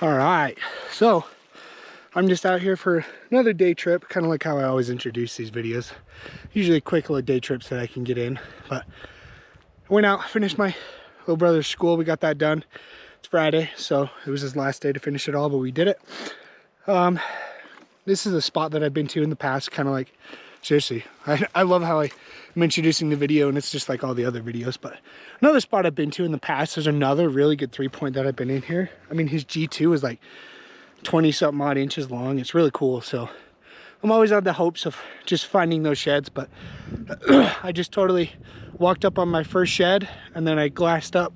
All right, so I'm just out here for another day trip, kind of like how I always introduce these videos. Usually quick little day trips that I can get in, but I went out, finished my little brother's school. We got that done. It's Friday, so it was his last day to finish it all, but we did it. This is a spot that I've been to in the past, kind of like, seriously, I love how I'm introducing the video and it's just like all the other videos, but another spot I've been to in the past, there's another really good 3-point that I've been in here. I mean, his G2 is like 20 something odd inches long. It's really cool. So I'm always on the hopes of just finding those sheds, but I just totally walked up on my first shed and then I glanced up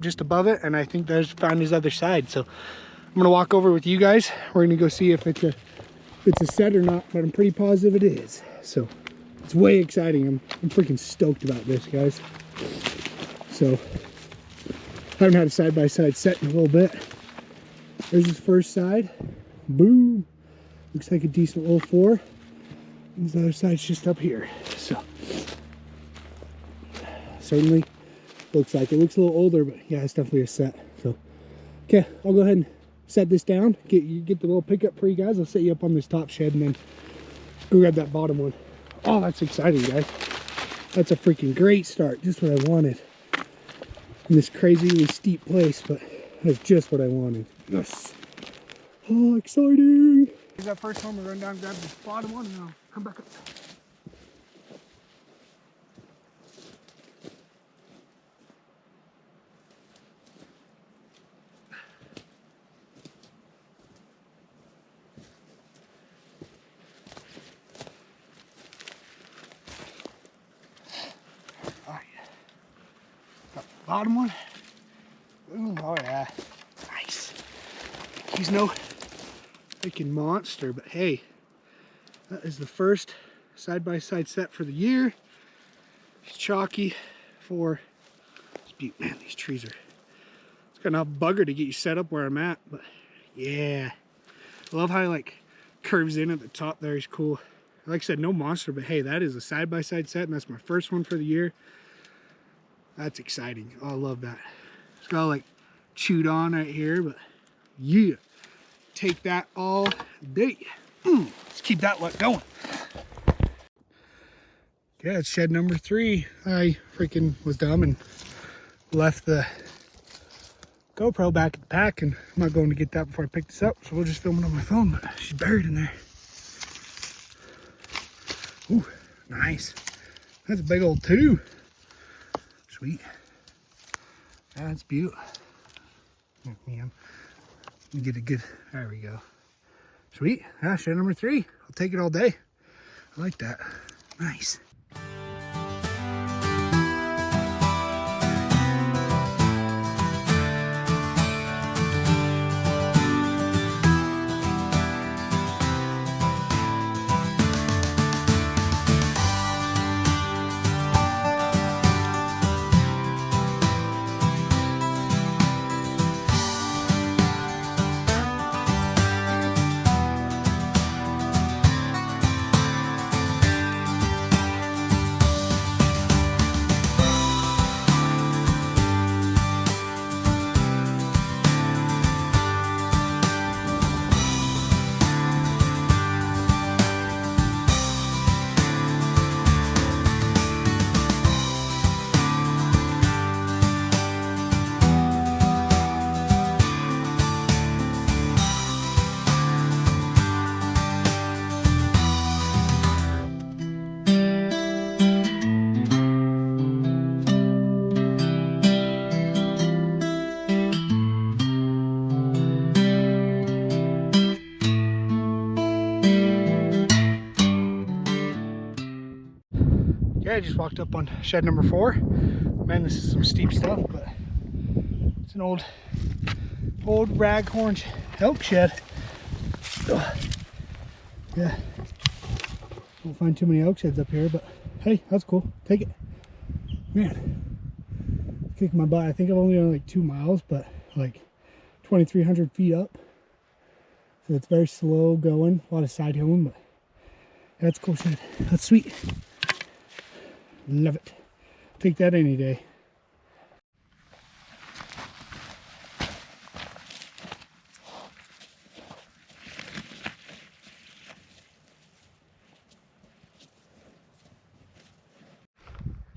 just above it, and I think there's found his other side. So I'm gonna walk over with you guys. We're gonna go see if it's a set or not, but I'm pretty positive it is. So it's way exciting. I'm freaking stoked about this, guys. So I haven't had a side-by-side set in a little bit. There's his first side. Boom. Looks like a decent little 4. And the other side's just up here. So certainly looks like it. Looks a little older, but yeah, it's definitely a set. So okay, I'll go ahead and set this down. Get the little pickup for you guys. I'll set you up on this top shed and then go grab that bottom one. Oh, that's exciting, guys. That's a freaking great start. Just what I wanted in this crazily steep place, but that's just what I wanted. Yes. Oh, exciting. Here's that first one. We'll run down, grab this bottom one, and I'll come back up. All right. Got the bottom one. Ooh, oh yeah. Nice. He's no freaking monster, but hey, that is the first side-by-side set for the year. It's chalky for this beauty. Man, these trees are, it's got enough bugger to get you set up where I'm at, but yeah. I love how he like curves in at the top there. He's cool. Like I said, no monster, but hey, that is a side-by-side set, and that's my first one for the year. That's exciting. Oh, I love that. It's got like chewed on right here, but yeah, take that all day. Let's keep that luck going. Yeah, it's shed number 3. I freaking was dumb and left the GoPro back at the pack, and I'm not going to get that before I pick this up, so we'll just film it on my phone, but she's buried in there. Ooh, nice. That's a big old 2. Sweet. That's beautiful. Man, let me get a good, there we go. Sweet. Yeah, shed number 3. I'll take it all day. I like that. Nice. Yeah, I just walked up on shed number 4. Man, this is some steep stuff, but it's an old raghorn elk shed. Ugh. Yeah, won't find too many elk sheds up here, but hey, that's cool. Take it. Man, kick my butt. I think I've only done like 2 miles, but like 2,300 feet up. So it's very slow going, a lot of side hilling, but that's a cool shed. That's sweet. Love it. Take that any day.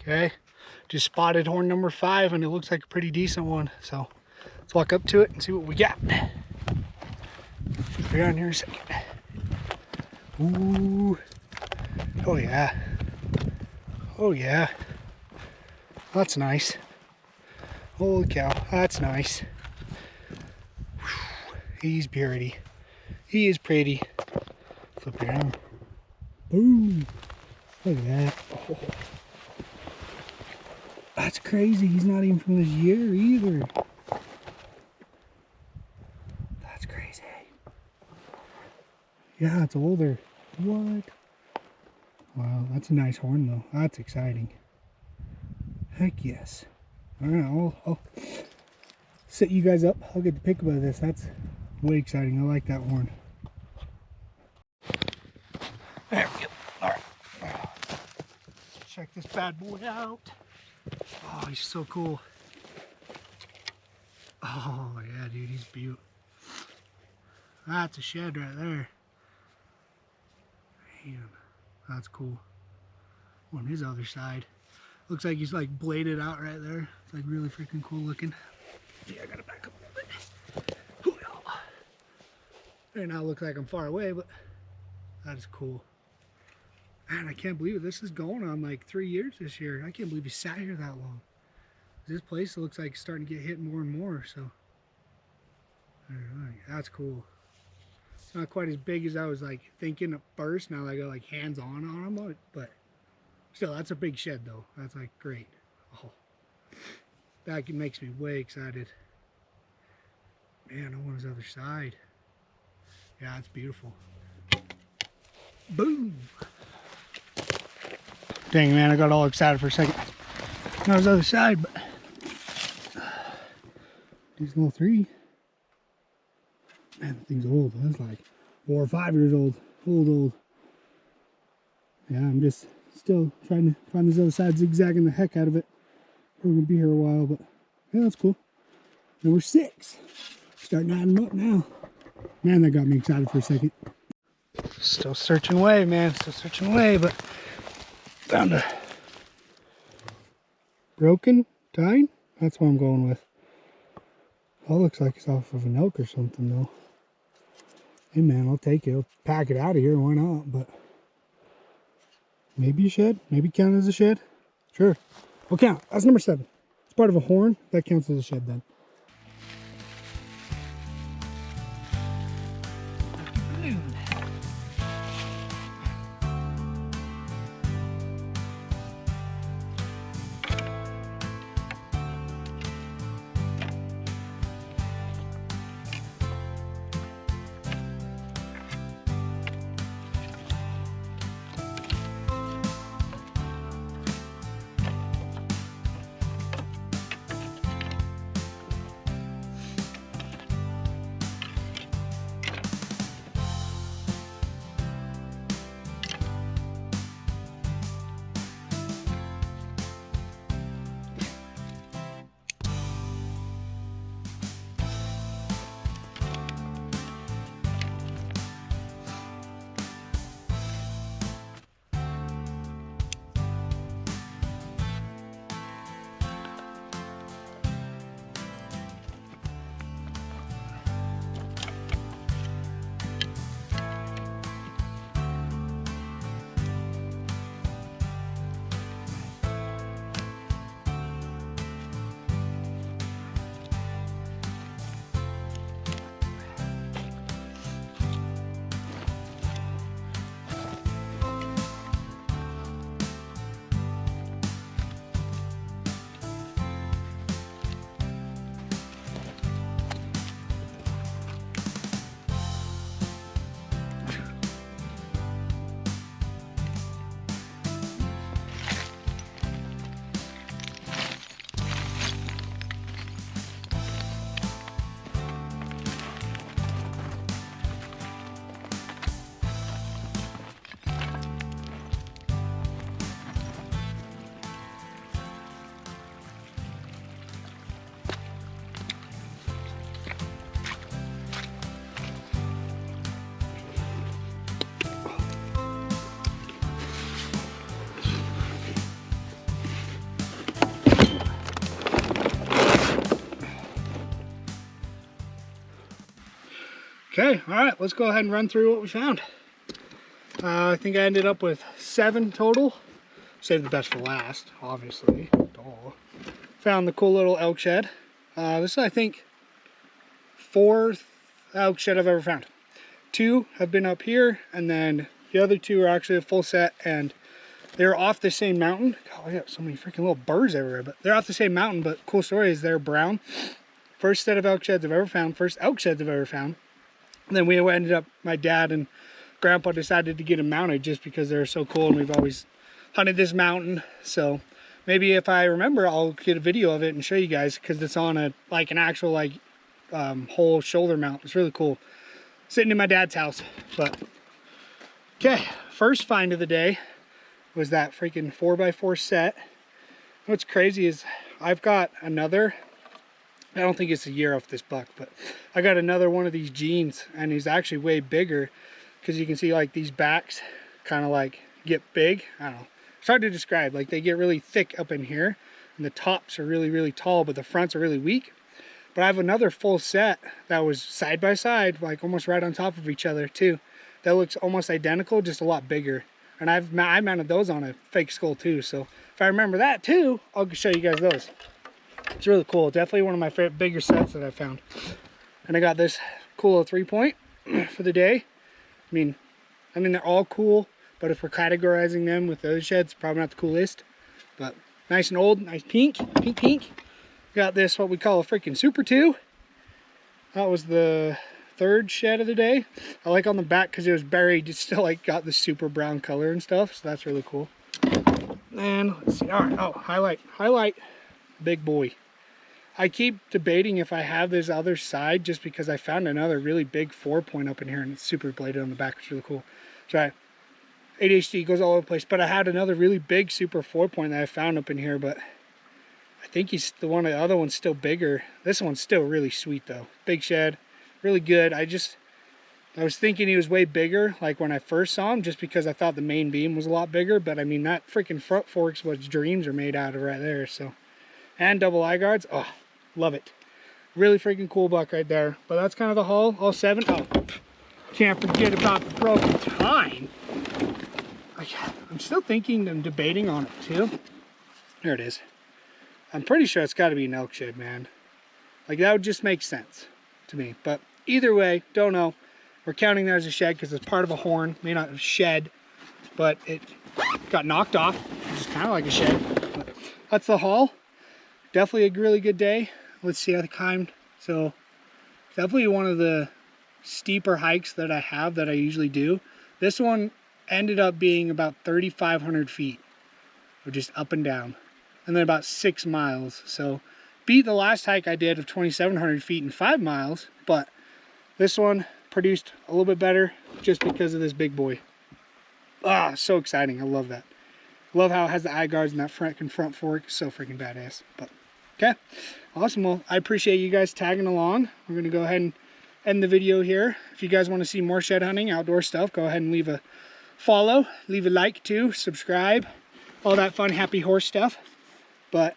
Okay, just spotted horn number 5, and it looks like a pretty decent one. So let's walk up to it and see what we got. Be on here in a second. Ooh, oh yeah, oh yeah, that's nice. Holy cow, that's nice. Whew. He's pretty. He is pretty. Flip it around. Boom. Look at that. Oh. That's crazy. He's not even from this year either. That's crazy. Yeah, it's older. What? Wow, that's a nice horn though. That's exciting. Heck yes. Alright, I'll set you guys up. I'll get the pick about this. That's way exciting. I like that horn. There we go. Alright. Check this bad boy out. Oh, he's so cool. Oh yeah, dude, he's beautiful. That's a shed right there. Man, that's cool. On his other side, looks like he's like bladed out right there. It's like really freaking cool looking. Yeah, I gotta back up a little bit. Right now it looks like I'm far away, but that is cool. Man, I can't believe it. This is going on like 3 years this year. I can't believe he sat here that long. This place looks like it's starting to get hit more and more, so. Alright, that's cool. It's not quite as big as I was like thinking at first. Now I got like hands on them, but still, that's a big shed though. That's like great. Oh, that makes me way excited. Man, I want his other side. Yeah, it's beautiful. Boom. Dang, man, I got all excited for a second. Not his other side, but he's little 3. Man, the thing's old. That's like 4 or 5 years old. Old. Yeah, I'm just still trying to find this other side, zigzagging the heck out of it. We're gonna be here a while, but yeah, that's cool. Number 6. Starting to add them up now. Man, that got me excited for a second. Still searching away, man. Still searching away, but found a broken tine. That's what I'm going with. That looks like it's off of an elk or something, though. Hey, man, I'll take it. I'll pack it out of here. Why not? But maybe a shed. Maybe count as a shed. Sure. I'll count. That's number 7. It's part of a horn. That counts as a shed then. Okay, all right, let's go ahead and run through what we found. I think I ended up with 7 total. Saved the best for last, obviously. Duh. Found the cool little elk shed. This is, I think, 4th elk shed I've ever found. 2 have been up here, and then the other 2 are actually a full set, and they're off the same mountain. God, I got so many freaking little birds everywhere, but they're off the same mountain, but cool story is they're brown. First set of elk sheds I've ever found, first elk sheds I've ever found. And then we ended up, my dad and grandpa decided to get them mounted just because they're so cool, and we've always hunted this mountain. So maybe if I remember, I'll get a video of it and show you guys, because it's on a like an actual like whole shoulder mount. It's really cool. Sitting in my dad's house. But okay, first find of the day was that freaking 4x4 set. What's crazy is I've got another, I don't think it's a year off this buck, but I got another one of these jeans, and he's actually way bigger, because you can see like these backs kind of like get big. I don't know, it's hard to describe. Like they get really thick up in here, and the tops are really, really tall, but the fronts are really weak. But I have another full set that was side by side, like almost right on top of each other too. That looks almost identical, just a lot bigger. And I mounted those on a fake skull too. So if I remember that too, I'll show you guys those. It's really cool. Definitely one of my favorite bigger sets that I found. And I got this cool little 3-point for the day. I mean they're all cool, but if we're categorizing them with those sheds, probably not the coolest. But nice and old, nice pink. Got this, what we call a freaking Super 2. That was the 3rd shed of the day. I like on the back because it was buried, it's still like got the super brown color and stuff, so that's really cool. And let's see, all right, oh, highlight, big boy. I keep debating if I have this other side, just because I found another really big 4-point up in here, and it's super bladed on the back, which is really cool. So ADHD goes all over the place, but I had another really big super 4-point that I found up in here, but I think the other one's still bigger. This one's still really sweet though. Big shed, really good. I was thinking he was way bigger, like when I first saw him, just because I thought the main beam was a lot bigger, but I mean, that freaking front fork's what dreams are made out of right there, so. And double eye guards, oh, love it. Really freaking cool buck right there. But that's kind of the haul, all 7. Oh, can't forget about the broken tine. I'm still thinking and debating on it too. There it is. I'm pretty sure it's got to be an elk shed, man. Like, that would just make sense to me. But either way, don't know. We're counting that as a shed because it's part of a horn. May not have shed, but it got knocked off, which is kind of like a shed. But that's the haul. Definitely a really good day. Let's see how the climbed. So definitely one of the steeper hikes that I have that I usually do. This one ended up being about 3,500 feet, or just up and down, and then about 6 miles. So beat the last hike I did of 2,700 feet in 5 miles, but this one produced a little bit better just because of this big boy. Ah, so exciting. I love that. Love how it has the eye guards and that front fork. So freaking badass. But okay, awesome. Well, I appreciate you guys tagging along. We're going to go ahead and end the video here. If you guys want to see more shed hunting, outdoor stuff, go ahead and leave a follow, leave a like too, subscribe, all that fun, happy horse stuff. But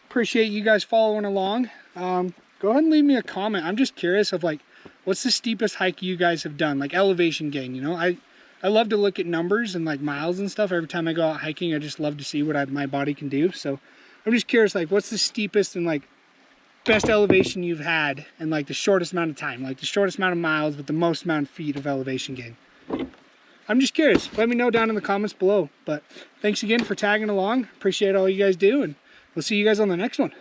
appreciate you guys following along. Go ahead and leave me a comment. I'm just curious of like, what's the steepest hike you guys have done? Like elevation gain, you know? I love to look at numbers and like miles and stuff. Every time I go out hiking, I just love to see what my body can do. So I'm just curious, like, what's the steepest and like best elevation you've had in like the shortest amount of time, like the shortest amount of miles with the most amount of feet of elevation gain? I'm just curious. Let me know down in the comments below. But thanks again for tagging along. Appreciate all you guys do, and we'll see you guys on the next one.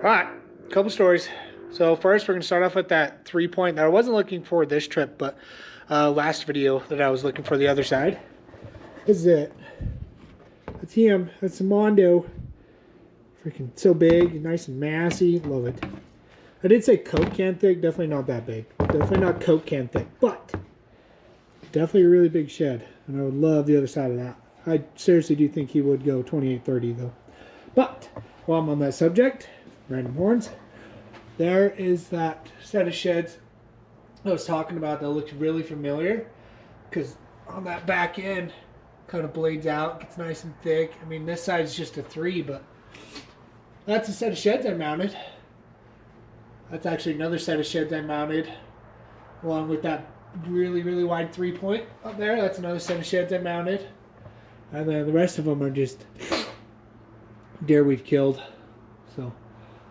All right, a couple stories. So first, we're gonna start off with that 3-point that I wasn't looking for this trip, but last video that I was looking for the other side. This is it. That's him. That's Mondo. Freaking so big, nice and massy. Love it. I did say Coke can thick. Definitely not that big. Definitely not Coke can thick, but definitely a really big shed. And I would love the other side of that. I seriously do think he would go 2830 though. But while I'm on that subject, random horns, there is that set of sheds I was talking about that looks really familiar, because on that back end kind of blades out, gets nice and thick. I mean, this side's just a 3, but that's a set of sheds I mounted. That's actually another set of sheds I mounted along with that really, really wide 3-point up there. That's another set of sheds I mounted. And then the rest of them are just deer we've killed. So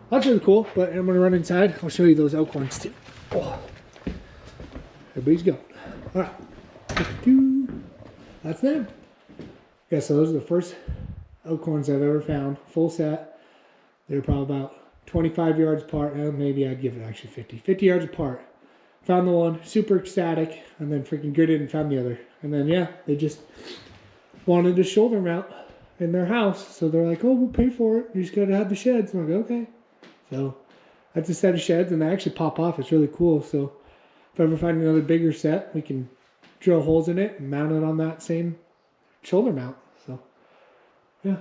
that's really cool, but I'm going to run inside. I'll show you those elk horns too. Oh. Everybody's going. All right. That's them. Yeah, so those are the first elk horns I've ever found. Full set. They're probably about 25 yards apart. Maybe I'd give it actually 50. 50 yards apart. Found the one, super ecstatic, and then freaking gritted and found the other. And then, yeah, they just wanted a shoulder mount in their house. So they're like, oh, we'll pay for it. You just got to have the sheds. And I'm like, okay. So that's a set of sheds, and they actually pop off. It's really cool. So if I ever find another bigger set, we can drill holes in it and mount it on that same shoulder mount. So, yeah,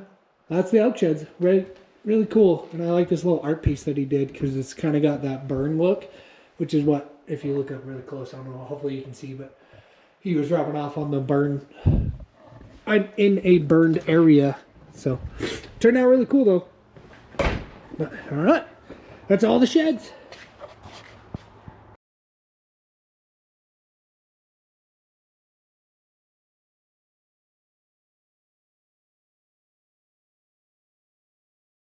that's the elk sheds. Really cool. And I like this little art piece that he did because it's kind of got that burn look, which is what, if you look up really close, I don't know, hopefully you can see, but he was dropping off on the burn, in a burned area. So, turned out really cool though. But, all right, that's all the sheds.